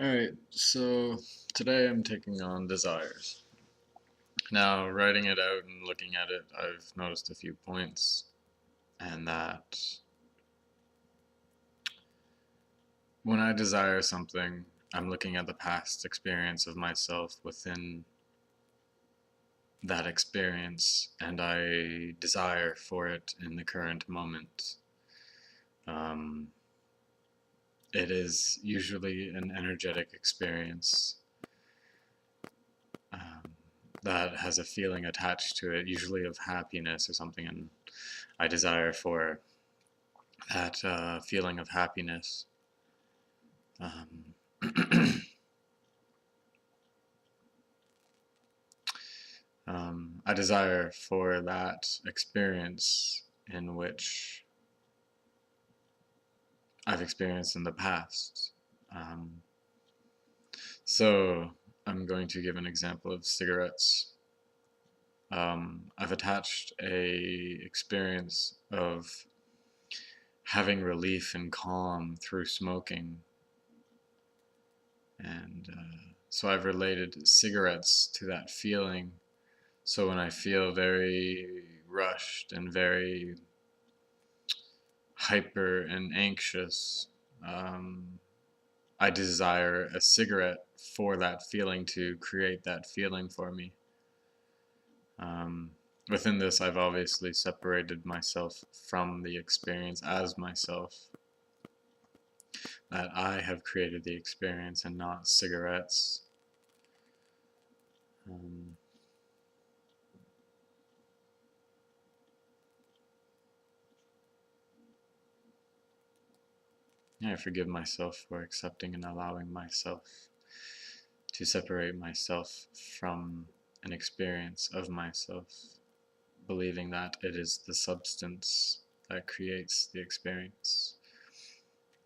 Alright, so today I'm taking on desires. Now, writing it out and looking at it, I've noticed a few points, and that when I desire something, I'm looking at the past experience of myself within that experience, and I desire for it in the current moment. Um, it is usually an energetic experience. Um, that has a feeling attached to it, usually of happiness or something, and I desire for that feeling of happiness. Um, I desire for that experience in which I've experienced in the past. Um, so I'm going to give an example of cigarettes. I've attached a experience of having relief and calm through smoking, and so I've related cigarettes to that feeling. So when I feel very rushed and very hyper and anxious, um, I desire a cigarette for that feeling, to create that feeling for me. Um, Within this, I've obviously separated myself from the experience as myself, that I have created the experience and not cigarettes. Um, I forgive myself for accepting and allowing myself to separate myself from an experience of myself, believing that it is the substance that creates the experience.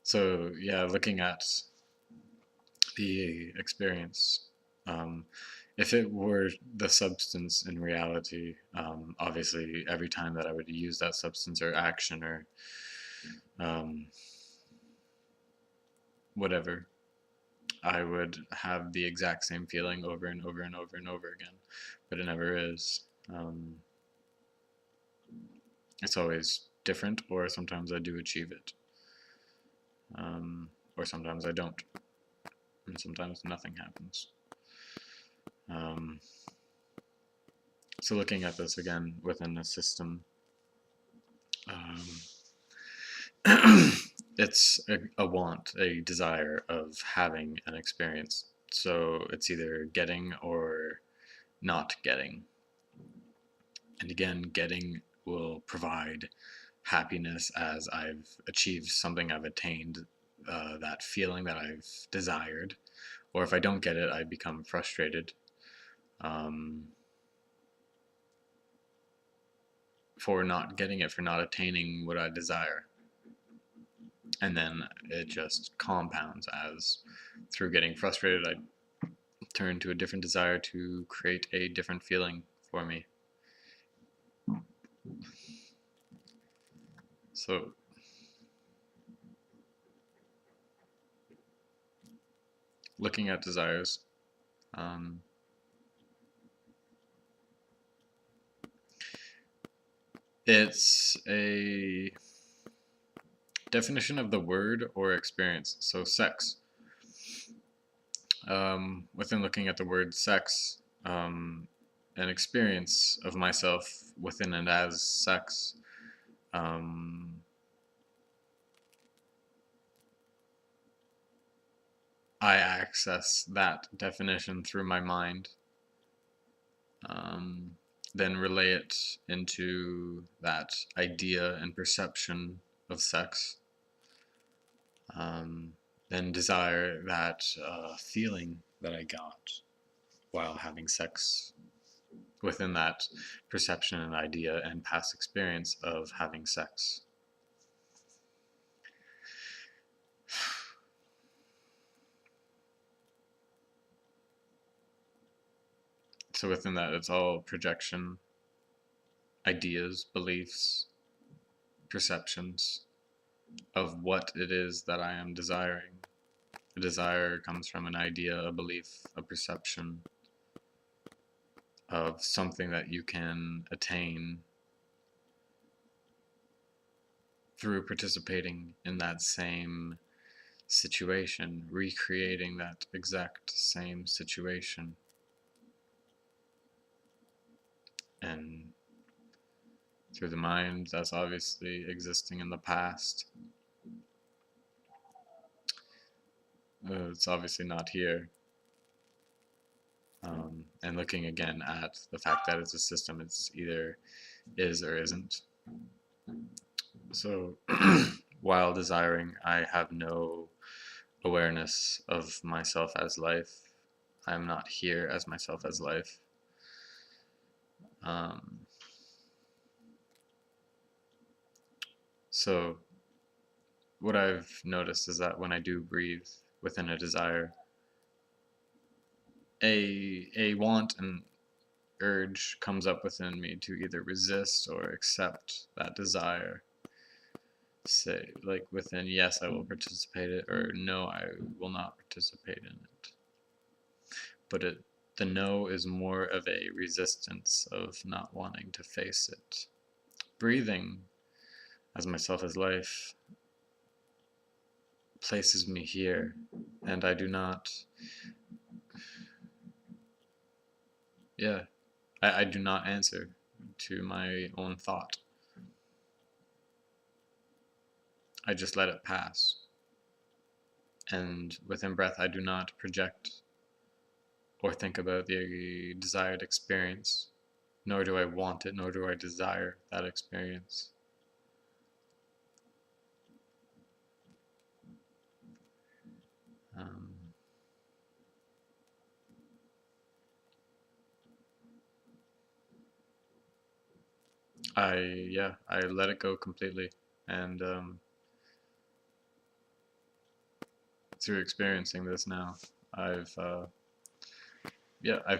So, yeah, looking at the experience, um, if it were the substance in reality, obviously every time that I would use that substance or action or um, whatever, I would have the exact same feeling over and over and over and over again, but it never is. It's always different, or sometimes I do achieve it, or sometimes I don't, and sometimes nothing happens. Um, so looking at this again within a system, um, it's a want, a desire of having an experience. So it's either getting or not getting. And again, getting will provide happiness as I've achieved something, I've attained that feeling that I've desired. Or if I don't get it, I become frustrated um, for not getting it, for not attaining what I desire. And then it just compounds as through getting frustrated, I turn to a different desire to create a different feeling for me. So looking at desires, um, it's a definition of the word or experience. So sex. Within looking at the word sex, an experience of myself within and as sex. Um, I access that definition through my mind, um, then relay it into that idea and perception of sex, um, then desire that feeling that I got while having sex within that perception and idea and past experience of having sex. So within that, it's all projection, ideas, beliefs, perceptions of what it is that I am desiring. A desire comes from an idea, a belief, a perception of something that you can attain through participating in that same situation, recreating that exact same situation. And through the mind, that's obviously existing in the past. It's obviously not here. And looking again at the fact that it's a system, it's either is or isn't. So while desiring, I have no awareness of myself as life. I'm not here as myself as life. So what I've noticed is that when I do breathe within a desire, a want and urge comes up within me to either resist or accept that desire. Say, like within, yes, I will participate in it, or no, I will not participate in it. But the no is more of a resistance of not wanting to face it. Breathing as myself as life places me here, and I do not, I do not answer to my own thought. I just let it pass. And within breath, I do not project or think about the desired experience, nor do I want it, nor do I desire that experience. I let it go completely, and through experiencing this now, I've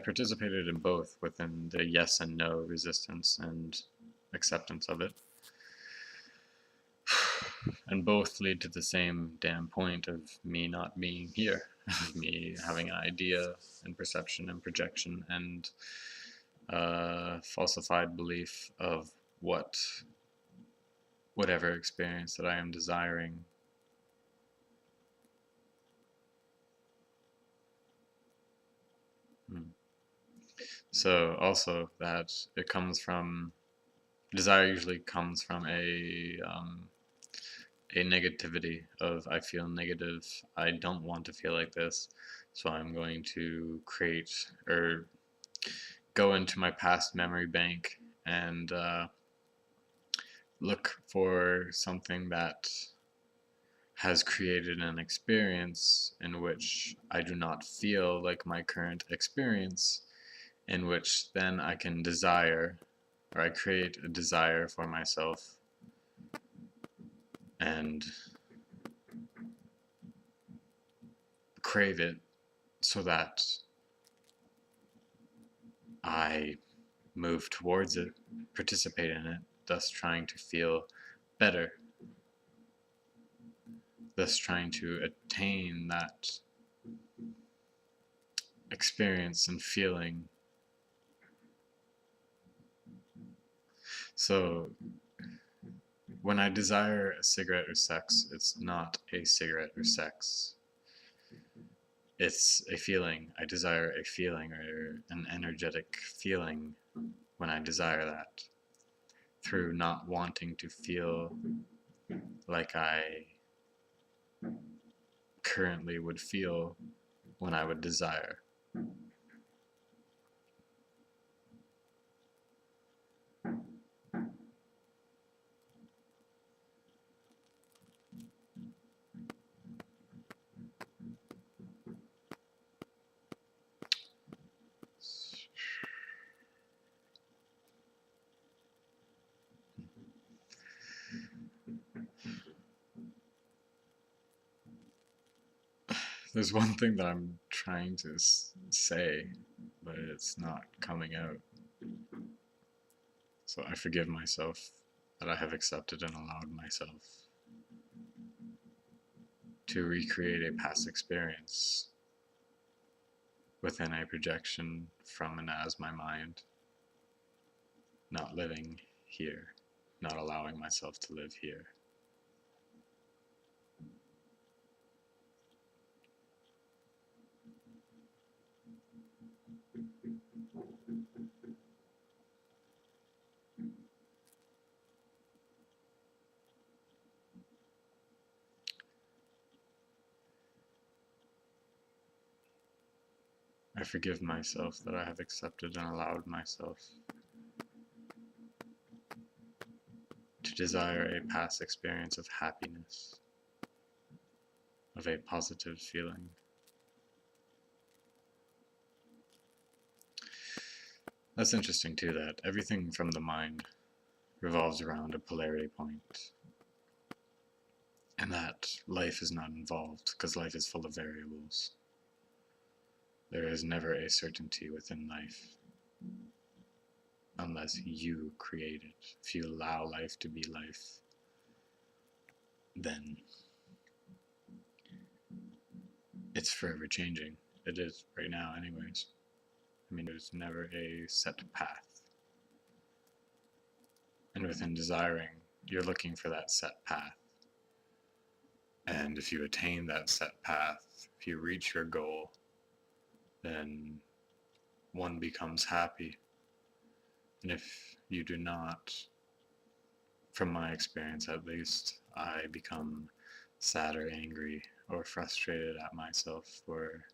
participated in both within the yes and no resistance and acceptance of it, and both lead to the same damn point of me not being here, me having an idea and perception and projection and falsified belief of whatever experience that I am desiring. So also that it comes from, desire usually comes from a negativity of, I feel negative, I don't want to feel like this, so I'm going to create or go into my past memory bank and look for something that has created an experience in which I do not feel like my current experience, in which then I can desire, or I create a desire for myself and crave it so that I move towards it, participate in it, thus trying to feel better, thus trying to attain that experience and feeling. So when I desire a cigarette or sex, it's not a cigarette or sex. It's a feeling. I desire a feeling or an energetic feeling when I desire that, through not wanting to feel like I currently would feel when I would desire. There's one thing that I'm trying to say, but it's not coming out. So I forgive myself that I have accepted and allowed myself to recreate a past experience within a projection from and as my mind, not living here, not allowing myself to live here. I forgive myself that I have accepted and allowed myself to desire a past experience of happiness, of a positive feeling. That's interesting too, that everything from the mind revolves around a polarity point, and that life is not involved because life is full of variables. There is never a certainty within life unless you create it. If you allow life to be life, then it's forever changing. It is right now anyways. I mean, there's never a set path. And within desiring, you're looking for that set path. And if you attain that set path, if you reach your goal, then one becomes happy. And if you do not, from my experience at least, I become sad or angry or frustrated at myself for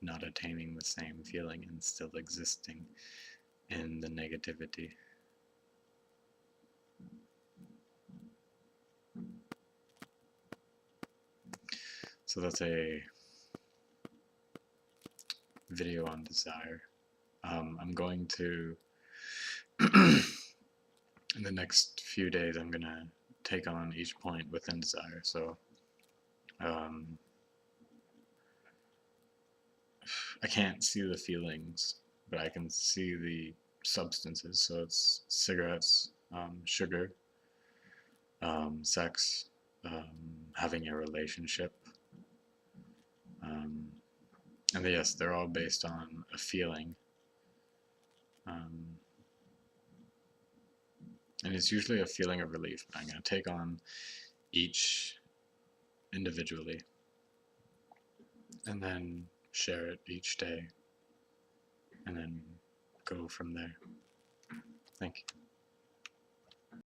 not attaining the same feeling and still existing in the negativity. So that's a video on desire. I'm going to, in the next few days, I'm going to take on each point within desire. So I can't see the feelings, but I can see the substances. So it's cigarettes, sugar, sex, having a relationship. And yes, they're all based on a feeling. And it's usually a feeling of relief, but I'm going to take on each individually and then share it each day and then go from there. Thank you.